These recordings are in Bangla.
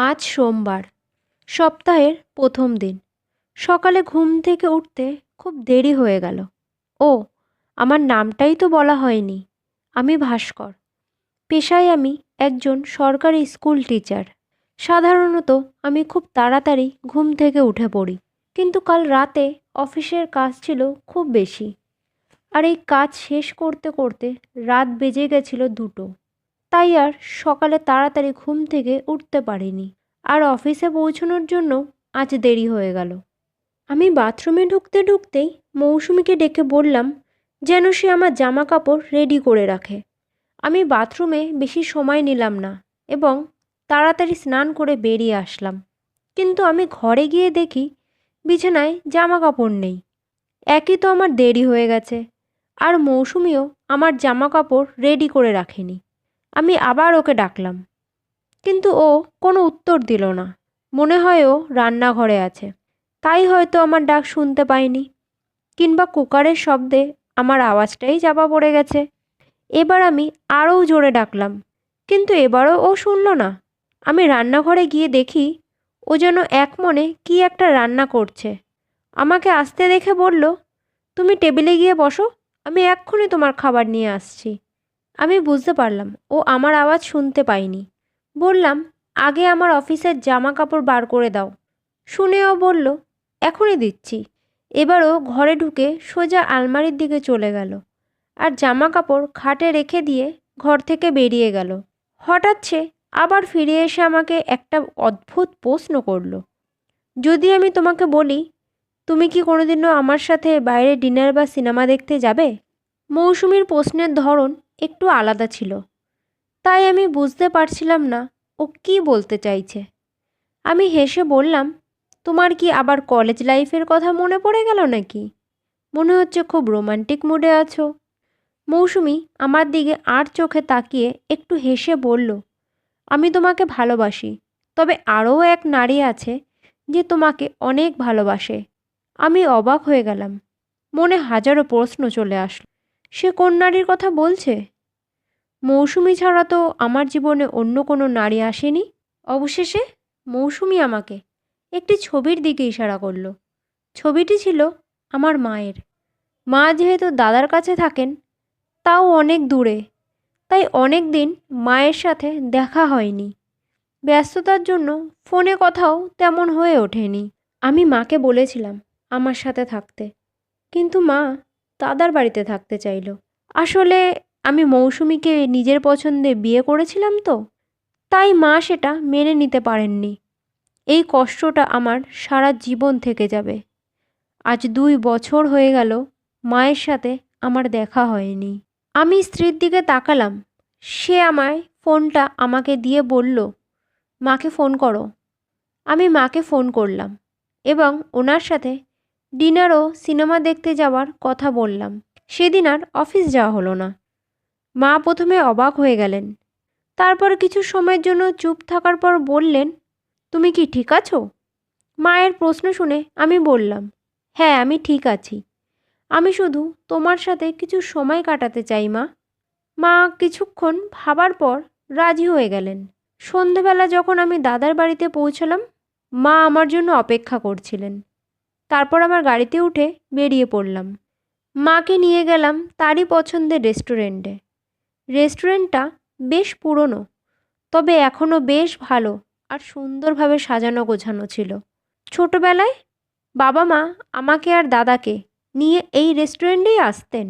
আজ সোমবার, সপ্তাহের প্রথম দিন। সকালে ঘুম থেকে উঠতে খুব দেরি হয়ে গেল। ও, আমার নামটাই তো বলা হয়নি। আমি ভাস্কর। পেশায় আমি একজন সরকারি স্কুল টিচার। সাধারণত আমি খুব তাড়াতাড়ি ঘুম থেকে উঠে পড়ি, কিন্তু কাল রাতে অফিসের কাজ ছিল খুব বেশি। আর এই কাজ শেষ করতে করতে রাত বেজে গেছিল 2টো। তাই আর সকালে তাড়াতাড়ি ঘুম থেকে উঠতে পারিনি, আর অফিসে পৌঁছানোর জন্য আজ দেরি হয়ে গেল। আমি বাথরুমে ঢুকতে ঢুকতেই মৌসুমীকে ডেকে বললাম যেন সে আমার জামা কাপড় রেডি করে রাখে। আমি বাথরুমে বেশি সময় নিলাম না এবং তাড়াতাড়ি স্নান করে বেরিয়ে আসলাম। কিন্তু আমি ঘরে গিয়ে দেখি বিছানায় জামা কাপড় নেই। একই তো আমার দেরি হয়ে গেছে, আর মৌসুমীও আমার জামা কাপড় রেডি করে রাখেনি। আমি আবার ওকে ডাকলাম, কিন্তু ও কোনো উত্তর দিল না। মনে হয় ও রান্নাঘরে আছে, তাই হয়তো আমার ডাক শুনতে পায়নি, কিংবা কুকারের শব্দে আমার আওয়াজটাই চাপা পড়ে গেছে। এবার আমি আরও জোরে ডাকলাম, কিন্তু এবারও ও শুনল না। আমি রান্নাঘরে গিয়ে দেখি ও যেন এক মনে কী একটা রান্না করছে। আমাকে আসতে দেখে বলল, তুমি টেবিলে গিয়ে বসো, আমি এক্ষুনি তোমার খাবার নিয়ে আসছি। আমি বুঝতে পারলাম ও আমার আওয়াজ শুনতে পায়নি। বললাম, আগে আমার অফিসের জামা কাপড় বার করে দাও। শুনেও বলল, এখনই দিচ্ছি। এবারও ঘরে ঢুকে সোজা আলমারির দিকে চলে গেল, আর জামা কাপড় খাটে রেখে দিয়ে ঘর থেকে বেরিয়ে গেল। হঠাৎ সে আবার ফিরে এসে আমাকে একটা অদ্ভুত প্রশ্ন করল, যদি আমি তোমাকে বলি, তুমি কি কোনোদিনও আমার সাথে বাইরে ডিনার বা সিনেমা দেখতে যাবে? মৌসুমীর প্রশ্নের ধরন একটু আলাদা ছিল, তাই আমি বুঝতে পারছিলাম না ও কী বলতে চাইছে। আমি হেসে বললাম, তোমার কি আবার কলেজ লাইফের কথা মনে পড়ে গেল নাকি? মনে হচ্ছে খুব রোমান্টিক মুডে আছো। মৌসুমী আমার দিকে আর চোখে তাকিয়ে একটু হেসে বলল, আমি তোমাকে ভালোবাসি, তবে আরও এক নারী আছে যে তোমাকে অনেক ভালোবাসে। আমি অবাক হয়ে গেলাম। মনে হাজারো প্রশ্ন চলে আসলো। সে কোন নারীর কথা বলছে? মৌসুমী ছাড়া তো আমার জীবনে অন্য কোনো নারী আসেনি। অবশেষে মৌসুমী আমাকে একটি ছবির দিকে ইশারা করল। ছবিটি ছিল আমার মায়ের। মা যেহেতু দাদার কাছে থাকেন, তাও অনেক দূরে, তাই অনেক দিন মায়ের সাথে দেখা হয়নি। ব্যস্ততার জন্য ফোনে কথাও তেমন হয়ে ওঠেনি। আমি মাকে বলেছিলাম আমার সাথে থাকতে, কিন্তু মা দাদার বাড়িতে থাকতে চাইল। আসলে আমি মৌসুমীকে নিজের পছন্দে বিয়ে করেছিলাম তো, তাই মা সেটা মেনে নিতে পারেননি। এই কষ্টটা আমার সারা জীবন থেকে যাবে। আজ 2 বছর হয়ে গেল মায়ের সাথে আমার দেখা হয়নি। আমি স্ত্রীর দিকে তাকালাম। সে আমায় ফোনটা আমাকে দিয়ে বলল, মাকে ফোন করো। আমি মাকে ফোন করলাম এবং ওনার সাথে ডিনার ও সিনেমা দেখতে যাওয়ার কথা বললাম। সেদিন আর অফিস যাওয়া হলো না। মা প্রথমে অবাক হয়ে গেলেন, তারপর কিছু সময়ের জন্য চুপ থাকার পর বললেন, তুমি কি ঠিক আছো? মায়ের প্রশ্ন শুনে আমি বললাম, হ্যাঁ, আমি ঠিক আছি। আমি শুধু তোমার সাথে কিছু সময় কাটাতে চাই মা। মা কিছুক্ষণ ভাবার পর রাজি হয়ে গেলেন। সন্ধেবেলা যখন আমি দাদার বাড়িতে পৌঁছলাম, মা আমার জন্য অপেক্ষা করছিলেন। তারপর আমার গাড়িতে উঠে বেরিয়ে পড়লাম। মাকে নিয়ে গেলাম তারই পছন্দের রেস্টুরেন্টে। রেস্টুরেন্টটা বেশ পুরনো, তবে এখনও বেশ ভালো আর সুন্দরভাবে সাজানো গোছানো ছিল। ছোটবেলায় বাবা মা আমাকে আর দাদাকে নিয়ে এই রেস্টুরেন্টেই আসতেন।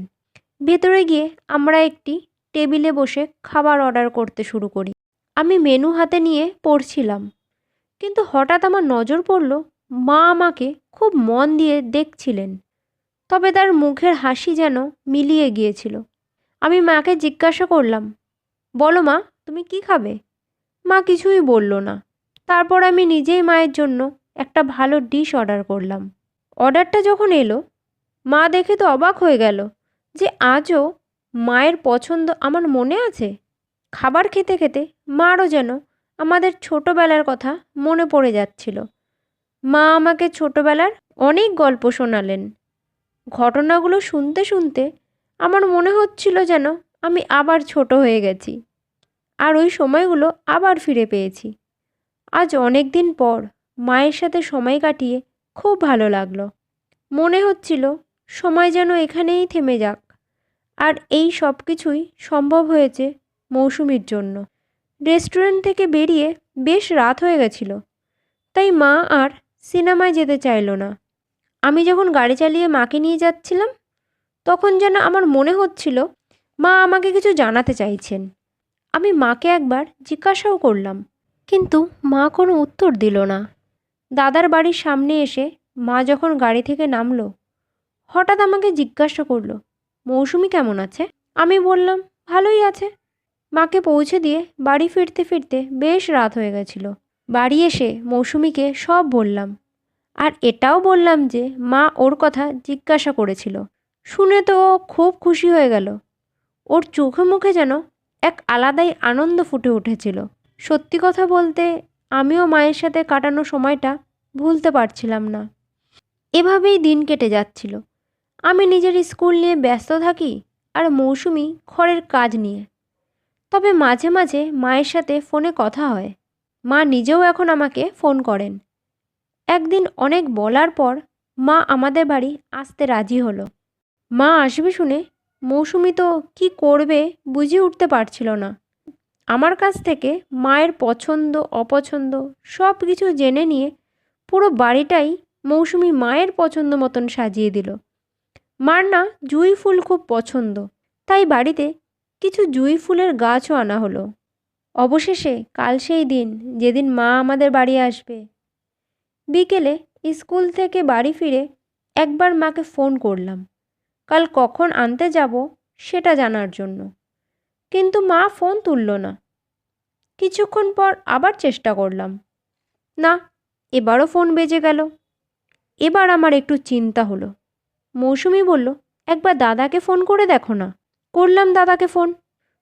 ভেতরে গিয়ে আমরা একটি টেবিলে বসে খাবার অর্ডার করতে শুরু করি। আমি মেনু হাতে নিয়ে পড়ছিলাম, কিন্তু হঠাৎ আমার নজর পড়ল মা আমাকে খুব মন দিয়ে দেখছিলেন, তবে তার মুখের হাসি যেন মিলিয়ে গিয়েছিল। আমি মাকে জিজ্ঞাসা করলাম, বলো মা, তুমি কি খাবে? মা কিছুই বলল না। তারপর আমি নিজেই মায়ের জন্য একটা ভালো ডিশ অর্ডার করলাম। অর্ডারটা যখন এলো, মা দেখে তো অবাক হয়ে গেল যে আজও মায়ের পছন্দ আমার মনে আছে। খাবার খেতে খেতে মারও যেন আমাদের ছোটবেলার কথা মনে পড়ে যাচ্ছিল। মা আমাকে ছোটবেলার অনেক গল্প শোনালেন। ঘটনাগুলো শুনতে শুনতে আমার মনে হচ্ছিল যেন আমি আবার ছোট হয়ে গেছি, আর ওই সময়গুলো আবার ফিরে পেয়েছি। আজ অনেক দিন পর মায়ের সাথে সময় কাটিয়ে খুব ভালো লাগলো। মনে হচ্ছিল সময় যেন এখানেই থেমে যাক। আর এই সব কিছুই সম্ভব হয়েছে মৌসুমীর জন্য। রেস্টুরেন্ট থেকে বেরিয়ে বেশ রাত হয়ে গেছিল, তাই মা আর সিনেমায় যেতে চাইলো না। আমি যখন গাড়ি চালিয়ে মাকে নিয়ে যাচ্ছিলাম, তখন যেন আমার মনে হচ্ছিল মা আমাকে কিছু জানাতে চাইছেন। আমি মাকে একবার জিজ্ঞাসাও করলাম, কিন্তু মা কোনো উত্তর দিল না। দাদার বাড়ির সামনে এসে মা যখন গাড়ি থেকে নামলো, হঠাৎ আমাকে জিজ্ঞাসা করলো, মৌসুমী কেমন আছে? আমি বললাম, ভালোই আছে। মাকে পৌঁছে দিয়ে বাড়ি ফিরতে ফিরতে বেশ রাত হয়ে গেছিল। বাড়ি এসে মৌসুমীকে সব বললাম, আর এটাও বললাম যে মা ওর কথা জিজ্ঞাসা করেছিল। শুনে তো ও খুব খুশি হয়ে গেল। ওর চোখে মুখে যেন এক আলাদাই আনন্দ ফুটে উঠেছিল। সত্যি কথা বলতে আমিও মায়ের সাথে কাটানো সময়টা ভুলতে পারছিলাম না। এভাবেই দিন কেটে যাচ্ছিল। আমি নিজের স্কুল নিয়ে ব্যস্ত থাকি, আর মৌসুমী ঘরের কাজ নিয়ে। তবে মাঝে মাঝে মায়ের সাথে ফোনে কথা হয়। মা নিজেও এখন আমাকে ফোন করেন। একদিন অনেক বলার পর মা আমাদের বাড়ি আসতে রাজি হলো। মা আসবে শুনে মৌসুমী তো কি করবে বুঝে উঠতে পারছিল না। আমার কাছ থেকে মায়ের পছন্দ অপছন্দ সব কিছু জেনে নিয়ে পুরো বাড়িটাই মৌসুমী মায়ের পছন্দ মতন সাজিয়ে দিল। মার না জুঁই ফুল খুব পছন্দ, তাই বাড়িতে কিছু জুঁই ফুলের গাছও আনা হলো। অবশেষে কাল সেই দিন যেদিন মা আমাদের বাড়ি আসবে। বিকেলে স্কুল থেকে বাড়ি ফিরে একবার মাকে ফোন করলাম কাল কখন আনতে যাব সেটা জানার জন্য, কিন্তু মা ফোন তুলল না। কিছুক্ষণ পর আবার চেষ্টা করলাম, না, এবারও ফোন বেজে গেল। এবার আমার একটু চিন্তা হলো। মৌসুমী বলল, একবার দাদাকে ফোন করে দেখো না। করলাম দাদাকে ফোন।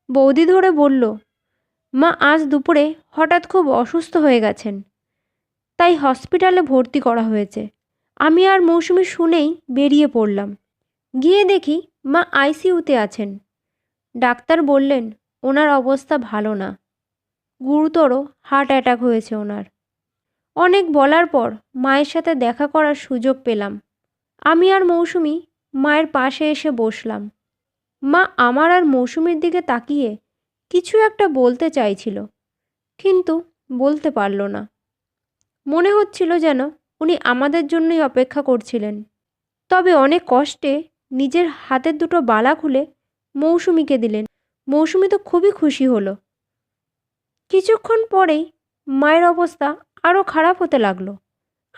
বৌদি ধরে বলল, মা আজ দুপুরে হঠাৎ খুব অসুস্থ হয়ে গেছেন, তাই হসপিটালে ভর্তি করা হয়েছে। আমি আর মৌসুমী শুনেই বেরিয়ে পড়লাম। গিয়ে দেখি মা আইসিইউতে আছেন। ডাক্তার বললেন ওনার অবস্থা ভালো না, গুরুতর হার্ট অ্যাটাক হয়েছে ওনার। অনেক বলার পর মায়ের সাথে দেখা করার সুযোগ পেলাম। আমি আর মৌসুমী মায়ের পাশে এসে বসলাম। মা আমার আর মৌসুমীর দিকে তাকিয়ে কিছু একটা বলতে চাইছিল, কিন্তু বলতে পারল না। মনে হচ্ছিল যেন উনি আমাদের জন্যই অপেক্ষা করছিলেন। তবে অনেক কষ্টে নিজের হাতের দুটো বালা খুলে মৌসুমীকে দিলেন। মৌসুমী তো খুবই খুশি হলো। কিছুক্ষণ পরেই মায়ের অবস্থা আরও খারাপ হতে লাগলো।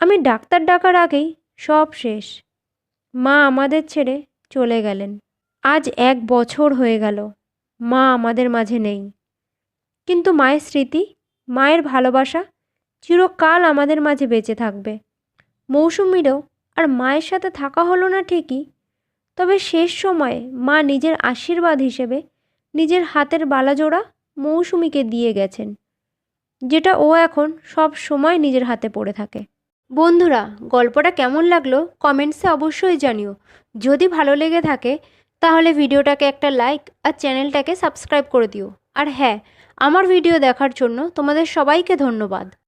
আমি ডাক্তার ডাকার আগেই সব শেষ। মা আমাদের ছেড়ে চলে গেলেন। আজ 1 বছর হয়ে গেল মা আমাদের মাঝে নেই, কিন্তু মায়ের স্মৃতি, মায়ের ভালোবাসা চিরকাল আমাদের মাঝে বেঁচে থাকবে। মৌসুমীরও আর মায়ের সাথে থাকা হলো না ঠিকই, তবে শেষ সময়ে মা নিজের আশীর্বাদ হিসেবে নিজের হাতের বালাজোড়া মৌসুমীকে দিয়ে গেছেন, যেটা ও এখন সব সময় নিজের হাতে পড়ে থাকে। বন্ধুরা, গল্পটা কেমন লাগলো কমেন্টসে অবশ্যই জানিও। যদি ভালো লেগে থাকে তাহলে ভিডিওটাকে একটা লাইক আর চ্যানেলটাকে সাবস্ক্রাইব করে দিও। আর হ্যাঁ, আমার ভিডিও দেখার জন্য তোমাদের সবাইকে ধন্যবাদ।